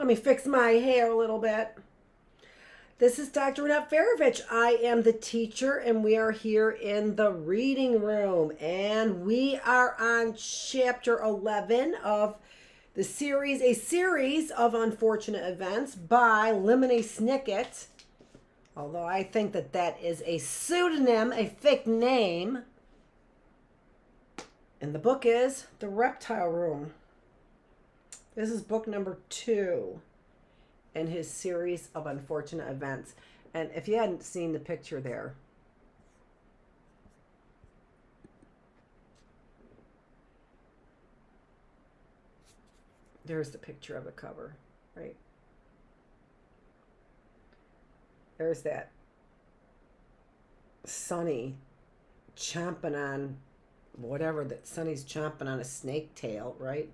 Let me fix my hair a little bit. This is Dr. Annette Feravich. I am the teacher, and we are here in the reading room. And we are on chapter 11 of the series, a series of unfortunate events by Lemony Snicket. Although I think that that is a pseudonym, a fake name. And the book is The Reptile Room. This is book number 2 in his series of unfortunate events. And if you hadn't seen the picture there, there's the picture of the cover, right? There's that Sonny chomping on whatever that Sonny's chomping on, a snake tail, right?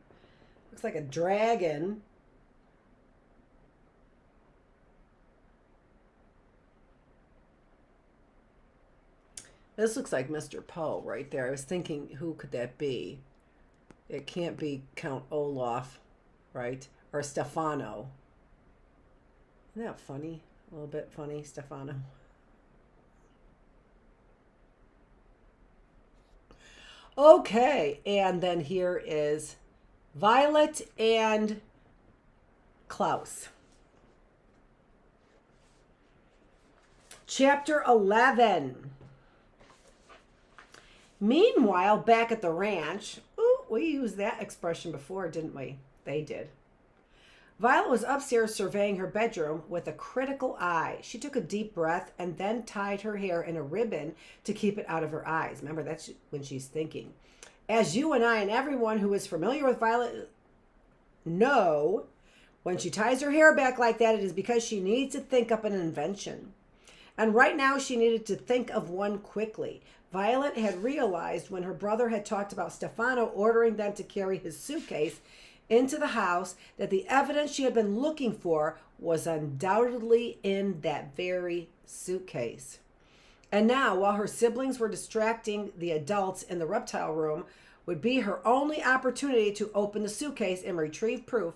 Looks like a dragon. This looks like Mr. Poe right there. I was thinking, who could that be? It can't be Count Olaf, right? Or Stefano. Isn't that funny? A little bit funny, Stefano. Okay, and then here is Violet and Klaus. Chapter 11. Meanwhile, back at the ranch, we used that expression before, didn't we? They did. Violet was upstairs surveying her bedroom with a critical eye. She took a deep breath and then tied her hair in a ribbon to keep it out of her eyes. Remember, that's when she's thinking. As you and I and everyone who is familiar with Violet know, when she ties her hair back like that, it is because she needs to think up an invention. And right now she needed to think of one quickly. Violet had realized when her brother had talked about Stefano ordering them to carry his suitcase into the house that the evidence she had been looking for was undoubtedly in that very suitcase. And now, while her siblings were distracting the adults in the reptile room, would be her only opportunity to open the suitcase and retrieve proof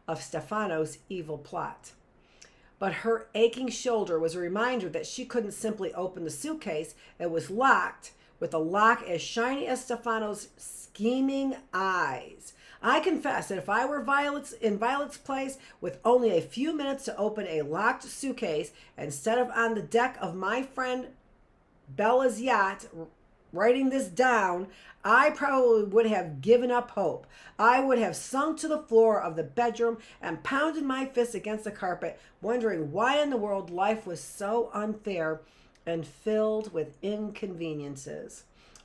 of Stefano's evil plot. But her aching shoulder was a reminder that she couldn't simply open the suitcase. It was locked with a lock as shiny as Stefano's scheming eyes. I confess that if I were in Violet's place with only a few minutes to open a locked suitcase instead of on the deck of my friend Bella's yacht writing this down, I probably would have given up hope. I would have sunk to the floor of the bedroom and pounded my fists against the carpet, wondering why in the world life was so unfair and filled with inconveniences.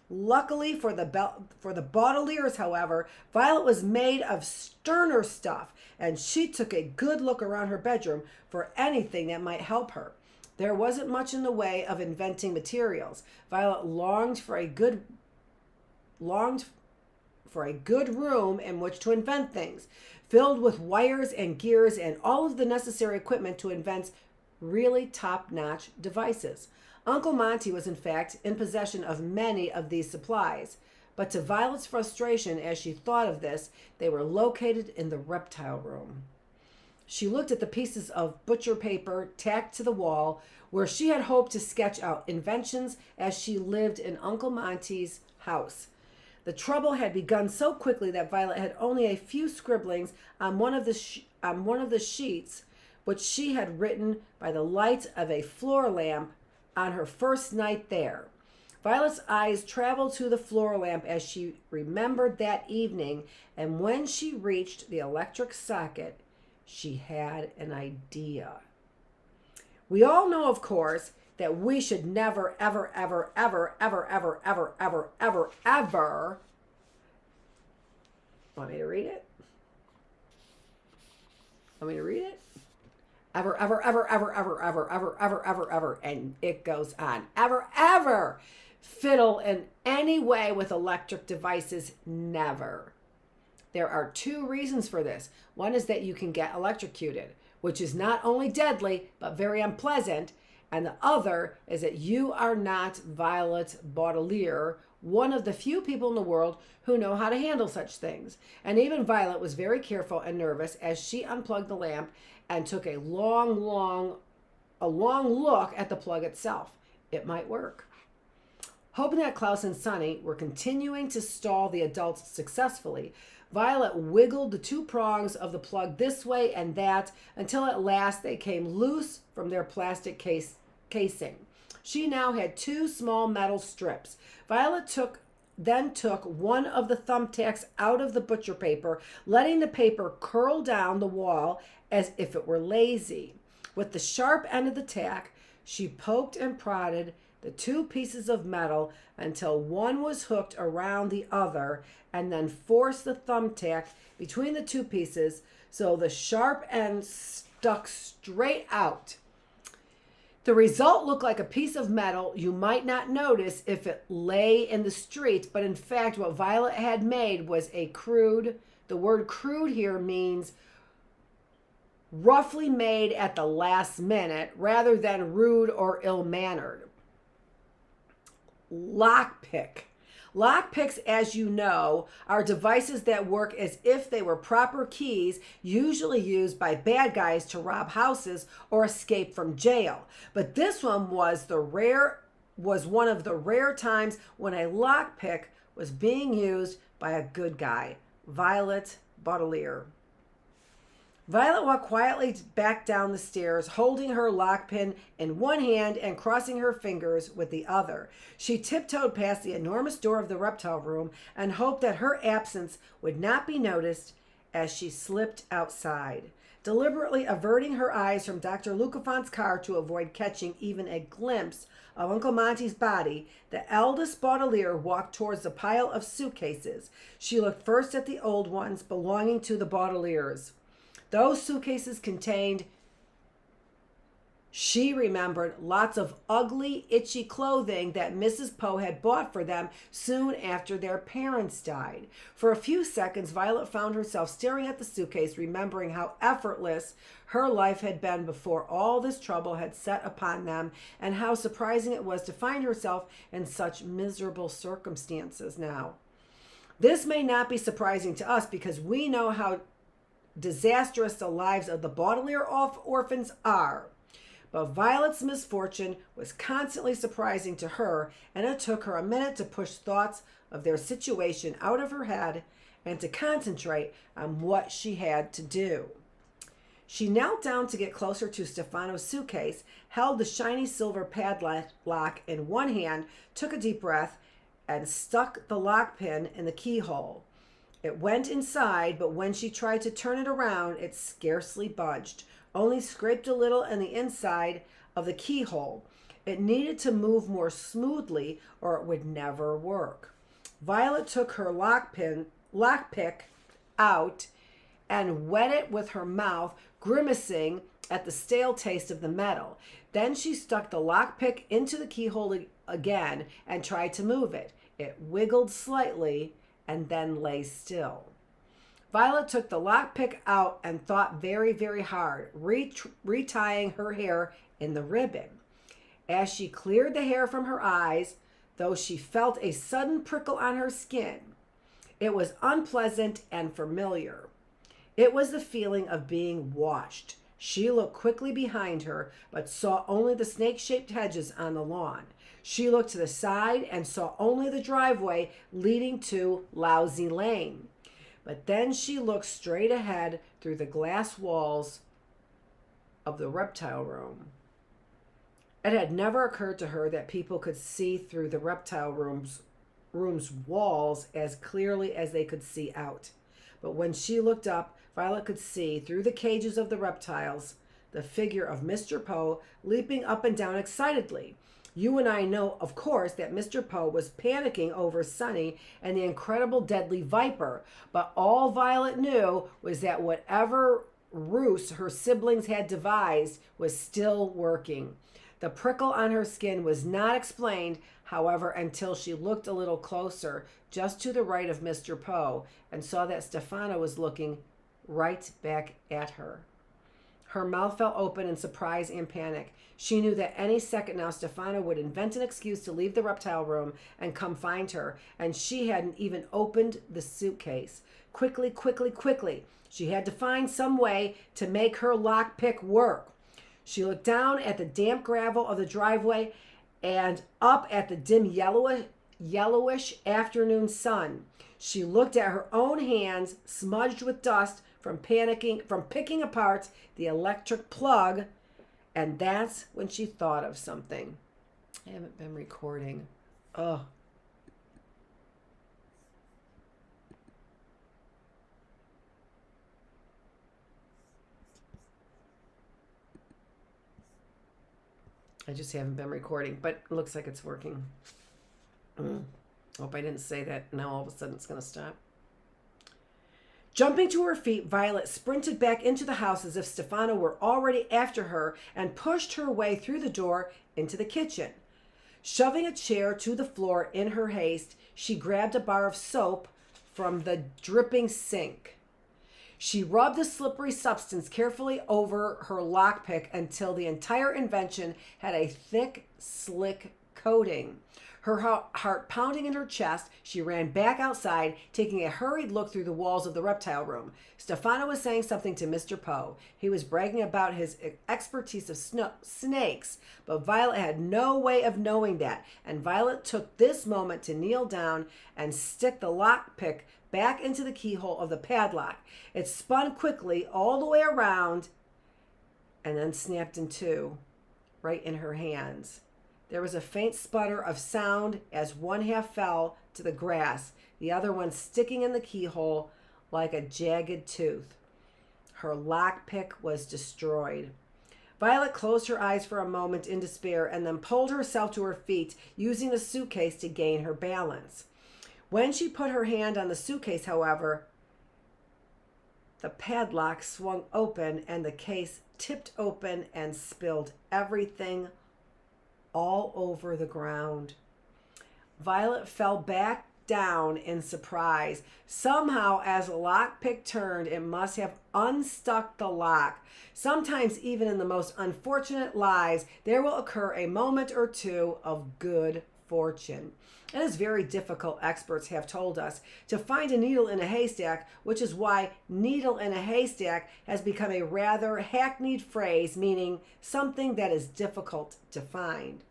Luckily for the Baudelaires, however, Violet was made of sterner stuff, and she took a good look around her bedroom for anything that might help her. There wasn't much in the way of inventing materials. Violet longed for a good room in which to invent things, filled with wires and gears and all of the necessary equipment to invent really top-notch devices. Uncle Monty was in fact in possession of many of these supplies, but to Violet's frustration as she thought of this, they were located in the reptile room. She looked at the pieces of butcher paper tacked to the wall where she had hoped to sketch out inventions as she lived in Uncle Monty's house. The trouble had begun so quickly that Violet had only a few scribblings on one of the sheets which she had written by the light of a floor lamp on her first night there. Violet's eyes traveled to the floor lamp as she remembered that evening, and when she reached the electric socket, she had an idea. We all know, of course, that we should never, ever, ever, ever, ever, ever, ever, ever, ever, ever. Want me to read it? Want me to read it? Ever, ever, ever, ever, ever, ever, ever, ever, ever, ever, and it goes on. Ever, ever fiddle in any way with electric devices. Never. There are 2 reasons for this. One is that you can get electrocuted, which is not only deadly, but very unpleasant. And the other is that you are not Violet Baudelaire one of the few people in the world who know how to handle such things. And even Violet was very careful and nervous as she unplugged the lamp and took a long look at the plug itself. It might work. Hoping that Klaus and Sonny were continuing to stall the adults successfully, Violet wiggled the two prongs of the plug this way and that until at last they came loose from their plastic casing. She now had two small metal strips. Violet then took one of the thumbtacks out of the butcher paper, letting the paper curl down the wall as if it were lazy. With the sharp end of the tack, she poked and prodded the two pieces of metal until one was hooked around the other, and then forced the thumbtack between the two pieces so the sharp end stuck straight out. The result looked like a piece of metal you might not notice if it lay in the street, but in fact what Violet had made was the word crude here means roughly made at the last minute rather than rude or ill-mannered. Lockpick. Lockpicks, as you know, are devices that work as if they were proper keys, usually used by bad guys to rob houses or escape from jail. But this one was one of the rare times when a lockpick was being used by a good guy. Violet Baudelaire. Violet walked quietly back down the stairs, holding her lockpin in one hand and crossing her fingers with the other. She tiptoed past the enormous door of the reptile room and hoped that her absence would not be noticed as she slipped outside. Deliberately averting her eyes from Dr. Lucafont's car to avoid catching even a glimpse of Uncle Monty's body, the eldest Baudelaire walked towards the pile of suitcases. She looked first at the old ones belonging to the Baudelaires. Those suitcases contained, she remembered, lots of ugly, itchy clothing that Mrs. Poe had bought for them soon after their parents died. For a few seconds, Violet found herself staring at the suitcase, remembering how effortless her life had been before all this trouble had set upon them, and how surprising it was to find herself in such miserable circumstances now. This may not be surprising to us because we know how disastrous the lives of the Baudelaire orphans are. But Violet's misfortune was constantly surprising to her, and it took her a minute to push thoughts of their situation out of her head and to concentrate on what she had to do. She knelt down to get closer to Stefano's suitcase, held the shiny silver padlock in one hand, took a deep breath, and stuck the lock pin in the keyhole. It went inside, but when she tried to turn it around, it scarcely budged, only scraped a little in the inside of the keyhole. It needed to move more smoothly or it would never work. Violet took her lockpick out and wet it with her mouth, grimacing at the stale taste of the metal. Then she stuck the lockpick into the keyhole again and tried to move it. It wiggled slightly and then lay still. Violet took the lockpick out and thought very, very hard, retying her hair in the ribbon. As she cleared the hair from her eyes, though she felt a sudden prickle on her skin, it was unpleasant and familiar. It was the feeling of being watched. She looked quickly behind her, but saw only the snake-shaped hedges on the lawn. She looked to the side and saw only the driveway leading to Lousy Lane. But then she looked straight ahead through the glass walls of the reptile room. It had never occurred to her that people could see through the reptile room's walls as clearly as they could see out. But when she looked up, Violet could see through the cages of the reptiles the figure of Mr. Poe leaping up and down excitedly. You and I know, of course, that Mr. Poe was panicking over Sonny and the incredible deadly viper, but all Violet knew was that whatever ruse her siblings had devised was still working. The prickle on her skin was not explained, however, until she looked a little closer, just to the right of Mr. Poe, and saw that Stefano was looking right back at her. Her mouth fell open in surprise and panic. She knew that any second now Stefano would invent an excuse to leave the reptile room and come find her, and she hadn't even opened the suitcase. Quickly, quickly, quickly. She had to find some way to make her lockpick work. She looked down at the damp gravel of the driveway and up at the dim yellowish afternoon sun. She looked at her own hands smudged with dust from picking apart the electric plug, and that's when she thought of something. I haven't been recording. Ugh. I just haven't been recording, but it looks like it's working. Hope I didn't say that. Now all of a sudden it's going to stop. Jumping to her feet, Violet sprinted back into the house as if Stefano were already after her and pushed her way through the door into the kitchen. Shoving a chair to the floor in her haste, she grabbed a bar of soap from the dripping sink. She rubbed the slippery substance carefully over her lockpick until the entire invention had a thick, slick coating. Her heart pounding in her chest, she ran back outside, taking a hurried look through the walls of the reptile room. Stefano was saying something to Mr. Poe. He was bragging about his expertise of snakes, but Violet had no way of knowing that, and Violet took this moment to kneel down and stick the lockpick back into the keyhole of the padlock. It spun quickly all the way around and then snapped in two, right in her hands. There was a faint sputter of sound as one half fell to the grass, the other one sticking in the keyhole like a jagged tooth. Her lockpick was destroyed. Violet closed her eyes for a moment in despair and then pulled herself to her feet, using the suitcase to gain her balance. When she put her hand on the suitcase, however, the padlock swung open and the case tipped open and spilled everything all over the ground. Violet fell back down in surprise. Somehow, as the lockpick turned, it must have unstuck the lock. Sometimes, even in the most unfortunate lives, there will occur a moment or two of good fortune. It is very difficult, experts have told us, to find a needle in a haystack, which is why needle in a haystack has become a rather hackneyed phrase meaning something that is difficult to find.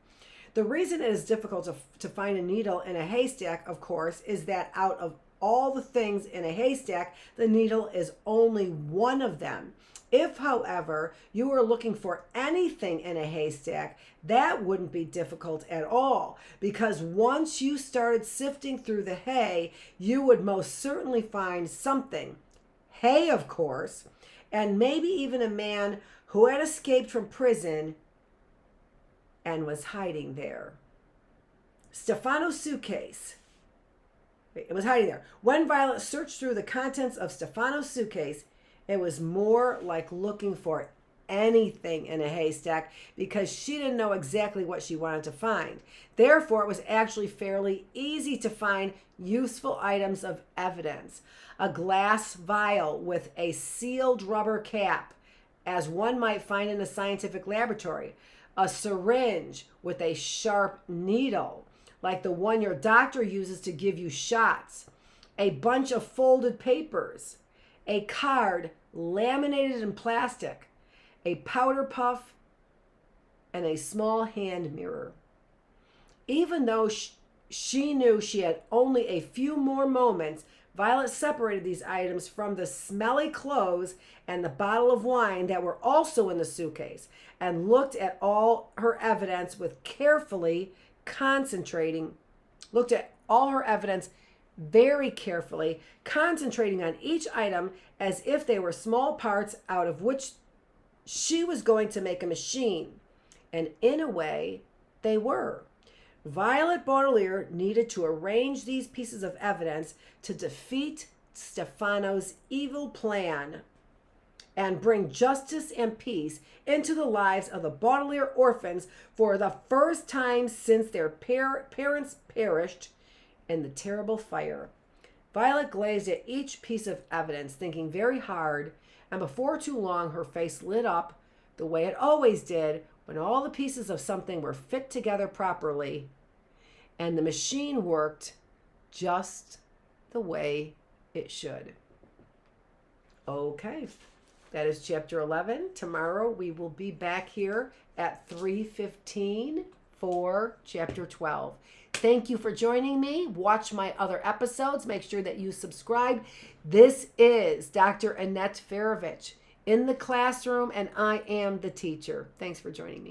The reason it is difficult to find a needle in a haystack, of course, is that out of all the things in a haystack, the needle is only one of them. If, however, you were looking for anything in a haystack, that wouldn't be difficult at all, because once you started sifting through the hay, you would most certainly find something. Hay, of course, and maybe even a man who had escaped from prison and was hiding there. Stefano's suitcase. It was hiding there. When Violet searched through the contents of Stefano's suitcase, it was more like looking for anything in a haystack because she didn't know exactly what she wanted to find. Therefore, it was actually fairly easy to find useful items of evidence. A glass vial with a sealed rubber cap, as one might find in a scientific laboratory. A syringe with a sharp needle, like the one your doctor uses to give you shots. A bunch of folded papers. A card laminated in plastic, a powder puff, and a small hand mirror. Even though she knew she had only a few more moments, Violet separated these items from the smelly clothes and the bottle of wine that were also in the suitcase and looked at all her evidence with looked at all her evidence very carefully, concentrating on each item as if they were small parts out of which she was going to make a machine. And in a way, they were. Violet Baudelaire needed to arrange these pieces of evidence to defeat Stefano's evil plan and bring justice and peace into the lives of the Baudelaire orphans for the first time since their parents perished in the terrible fire. Violet gazed at each piece of evidence, thinking very hard, and before too long her face lit up the way it always did when all the pieces of something were fit together properly and the machine worked just the way it should. Okay, that is chapter 11. Tomorrow we will be back here at 3:15 for chapter 12. Thank you for joining me. Watch my other episodes. Make sure that you subscribe. This is Dr. Annette Feravich in the classroom, and I am the teacher. Thanks for joining me.